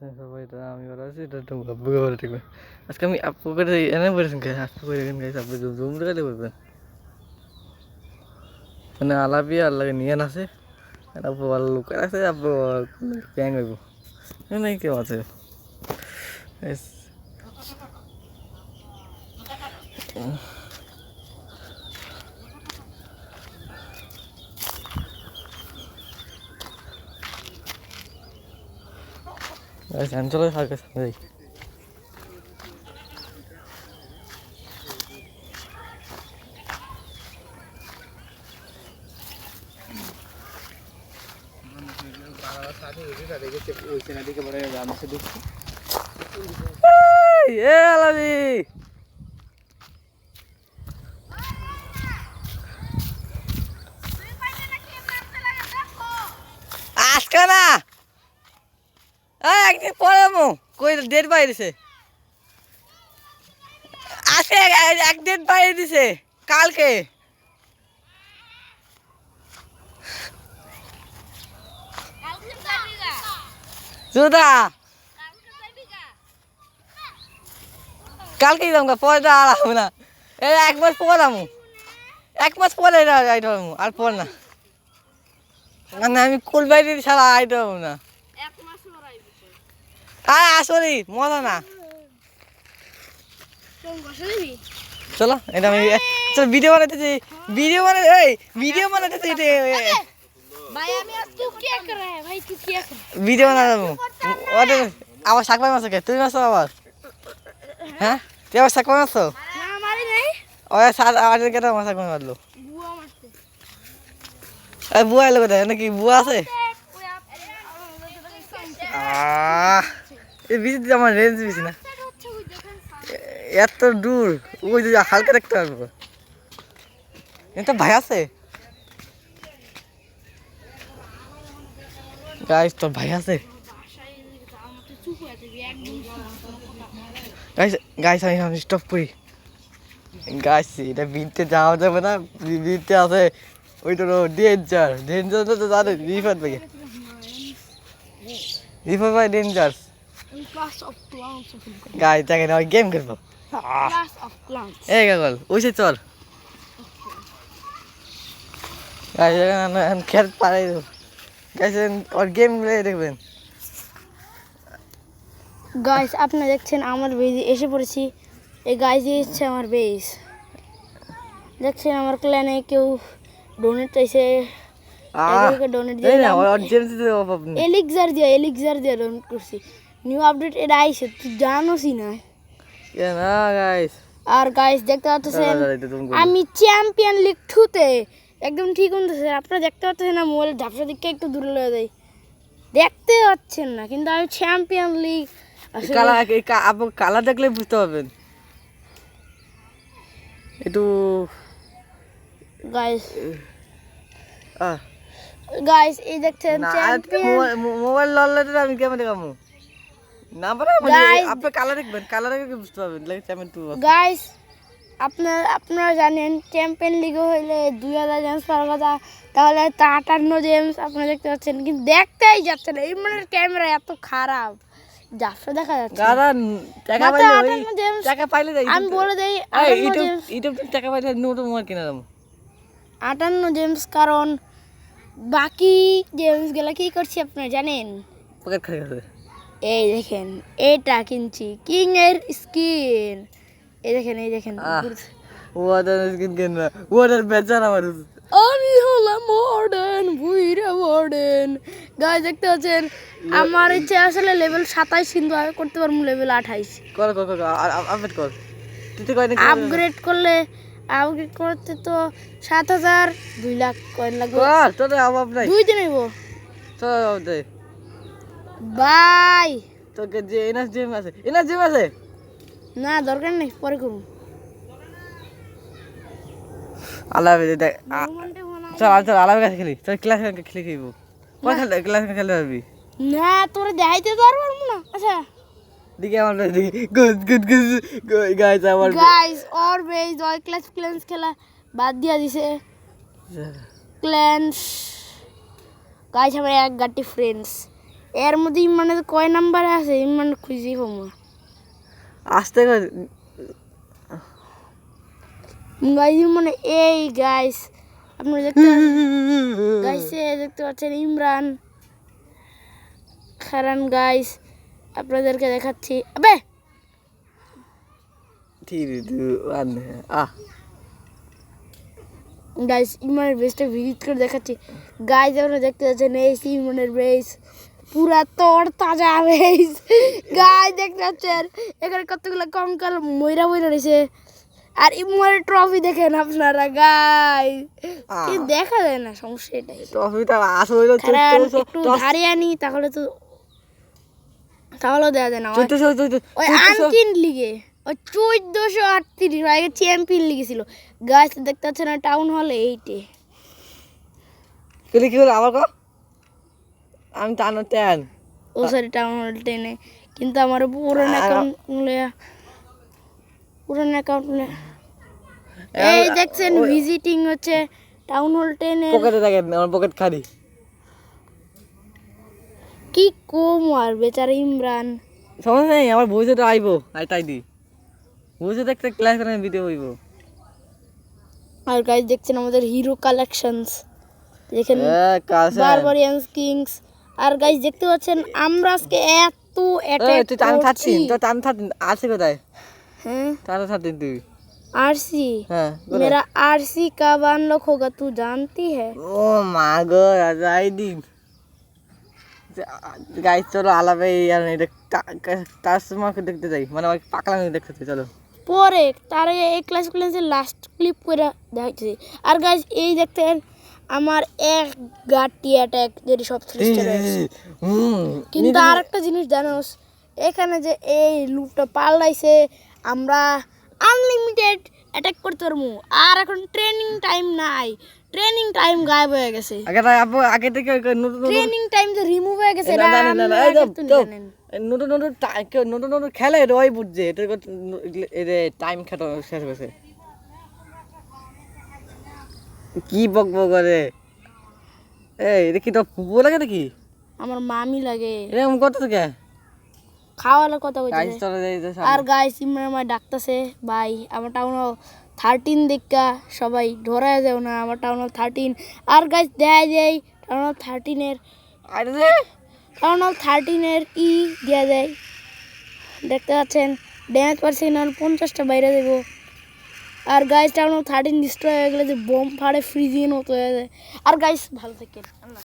আছেন সবাই? তো আমি ভালো আছি। এটা তো আব্বুকে ভালো থাকবে। আজকে আমি আপুকে এনে বলেছেন কে আপু করে গাইস আপনি জুম দেখাতে বলবেন মানে আলাপিয়া আল্লাহকে নিয়ে আছে আপু ভালো লোক আছে আপু ব্যাং হইব নাই কেউ আছে চলো সার্কের সামনে যাই আলাবি আজকে না একদিন পরে কই ডেট বাইরেছে আজকে এক ডেট বাইরে দিছে কালকে জুদা কালকে যাবো পরে আড়াবো না এই 1 মাস পর আমু 1 মাস পরে আইতে পারবো আর পর না মানে আমি কুল বাইরে ছাড়া আইতে পারবো না হ্যাঁ আসলি মজা না চলো এটা আমি চলো ভিডিও বানাইতেছি ভিডিও বানাইতেছি ভিডিও বানাবো ওদের আবার শাক পাই মাছ কে তুমি মাছ আবার হ্যাঁ তুই আবার শাক পাই মাছ ওই আমাদের কেটে মাছ শাক মারলো বুয়া এলো কোথায় নাকি বুয়া আছে এই বিচি আমার রেঞ্জ বেশি না এত দূর ওই যে হালকা দেখতে পারবো এটা ভাই আছে গাইস তোর ভাই আছে গাইস আমি স্টপ করি গাইস এটা বিনতে যাওয়া যাবে না বিনতে আছে ওইটা ডেঞ্জার তো জানে রিফাত ভাই ডেঞ্জার গাইস দেখেন ওই গেম খেলবো এই গাগল ওইসে চল গাইস খেল পারে গাইস ওর গেম দেখবেন গাইস আপনারা দেখছেন আমার বেজ এসে পড়েছি এই গাইস হচ্ছে আমার বেজ দেখছেন আমার ক্ল্যানে কেউ ডোনেট চাইছে এদেরকে ডোনেট দিয়ে না ওর জেমস দিয়ে আপনি এলিক্সার দিয়ে ডোনেট করছি নিউ আপডেট এটা আইছে তুই জানোসই না না গাইস আর গাইস দেখতে পাচ্ছেন আমি চ্যাম্পিয়ন লিগ 2 তে একদম ঠিক হচ্ছে আপনারা দেখতে পাচ্ছেন না মোবাইল ঝাপসা দিকে একটু দূরে লয়ে যায় দেখতে পাচ্ছেন না কিন্তু আমি চ্যাম্পিয়ন লিগ আপনি কালার দেখলে বুঝতে পারবেন একটু গাইস এই দেখছেন চ্যাম্পিয়ন মোবাইল লললে আমি কেমন দেখামু না পারে আপনি কালার দেখবেন কালার দেখে বুঝতে পারবেন লাগে চ্যাম্পিয়ন 2 গাইস আপনারা জানেন চ্যাম্পিয়ন লিগে হইলে 2000 জেমস পাওয়ার কথা তাহলে 58 জেমস আপনারা দেখতে পাচ্ছেন কিন্তু দেখতেই যাচ্ছে না এই মানে ক্যামেরা এত খারাপ জাফর দেখা যাচ্ছে গাদা টাকা পাইলে আমি বলে দেই ইউটিউব টাকা পাইলে নতুন মোবাইল কিনে দাম 58 জেমস কারণ বাকি জেমস গুলা কি করছি আপনারা জানেন পকেট খালি আছে এই দেখেন এটা কিনছি কিং এর স্কিন এই দেখেন ওয়াটার স্কিন কেন না ওয়াটার বেচার আমার আমি হলাম মডার্ন গাইস দেখতে পাচ্ছেন আমার ইচ্ছে আসলে লেভেল 27 কিন্তু আমি করতে পারবো লেভেল 28 কর আপডেট কর তুই কয় নাকি আপগ্রেড করতে তো 7000 2 লাখ কয়েন লাগবে কর তোর অভাব নাই 2 দিন হইব তোর অভাব নাই বাই তোকে যে এনার্জি জিম আছে না দরকার নেই পরে করব আল্লাহ দেখ চল আলাদা কাছে খেলি তোর ক্লাস খেলে খেলবো কোন ক্লাস খেলতে পারবি না তোর দেখাইতে পারবো না আচ্ছা দিকে আমার গুড গাইস और বেজ অল ক্লাস খেলা বাদ দিয়া দিছে ক্ল্যান্স গাইস আমার এক গাটি ফ্রেন্ডস এর মধ্যে ইমরানের কয় নাম্বারে আছে ইমরান খুঁজেই পাবো না। আসতে গাইস মানে এই গাইস আপনারা দেখতে গাইস দেখতে পাচ্ছেন ইমরান খারান গাইস আপনাদেরকে দেখাচ্ছি। আবে গাইস ইমরানের বেসটা ভিজিট করে দেখাচ্ছি। গাইস আপনারা দেখতে পাচ্ছেন এই ইমরানের বেস পুরা তোর তাজা বেস। গাইস দেখতে পাচ্ছেন এখানে কতগুলো কঙ্কাল ময়রা ময়রা রয়েছে। আর ইমরানের ট্রফি দেখেন আপনারা গাইস কি দেখা যায় না, সমস্যা এটাই। ট্রফিটা আসলে একটু ধারে আনি তাহলে দেওয়া যায় না। ওই আনকিন লিগে ওই 1438 আগে চ্যাম্পিয়ন লিগে ছিল। গাইস দেখতে পাচ্ছেন না টাউন হলে 8-এ কি হলো আমার আমি টানো 10 ও সরি টাউন হল 10-এ কিন্তু আমার পুরান অ্যাকাউন্ট এই দেখছেন ভিজিটিং হচ্ছে টাউন হল 10-এ। পকেটে দেখেন আমার পকেট খালি। কি কম আর বেচারা ইমরান সমস্যা নেই, আমার ভবিষ্যতে আইবো তাই দি ভবিষ্যতে একটা ক্লাস করে ভিডিও হইব। আর গাইস দেখছেন আমাদের হিরো কালেকশনস দেখেন বারবারিয়ানস কিংস। আর গাইস দেখতে পাচ্ছেন আমরা আজকে এত অ্যাটাক করছি। তো টান থাকতেন আসি কোথায়? হ্যাঁ টান থাকতেন তুই आरसी হ্যাঁ मेरा आरसी कब अनलॉक होगा तू जानती है? ও মা গো যাই দিন গাইস চলো আলাপে আর এটা টাসমাকে দেখতে যাই, মানে ওই পাকলামি দেখতে চাই চলো। পরে তারে এই ক্লাসের লাস্ট ক্লিপ করে দেখাচ্ছি। আর গাইস এই দেখতেন আমার এক গাটি অ্যাটাক যেটি সব থ্রিস্টার হয়েছে। কিন্তু আর একটা জিনিস জানোস এখানে যে এই লুপটা পাল্টাইছে আমরা আনলিমিটেড অ্যাটাক করতে পারবো। আর এখন ট্রেনিং টাইম নাই, ট্রেনিং টাইম গায়েব হয়ে গেছে। আগে থেকে নতুন ট্রেনিং টাইম যে রিমুভ হয়ে গেছে নতুন নতুন খেলে রয় বুঝছে এটা টাইম খেটো শেষ হয়েছে। কি বকবক করে এই এটা কি তো ফুপু লাগে নাকি? আমার মামি লাগে। এরকম করতে থেকে খাওয়ার কথা বলছে। আর গাইস ইমরান আমার ডাকতেছে ভাই আমার টাউন 13 দেখা সবাই ধরা যাও না আমার টাউন 13। আর গাইস দেয়া যায় টাউন 13-এর টাউন 13-এর দেওয়া যায় দেখতে পাচ্ছেন ড্যামেজ পার্সেন্ট 50টা বাইরে দেবো। আর গাইস টাউন 13 ডিস্ট্রয় হয়ে গেলে যে বোম ফাড়ে ফ্রিজিং হতে হয়ে যায়। আর গাইস ভালো থাকেন।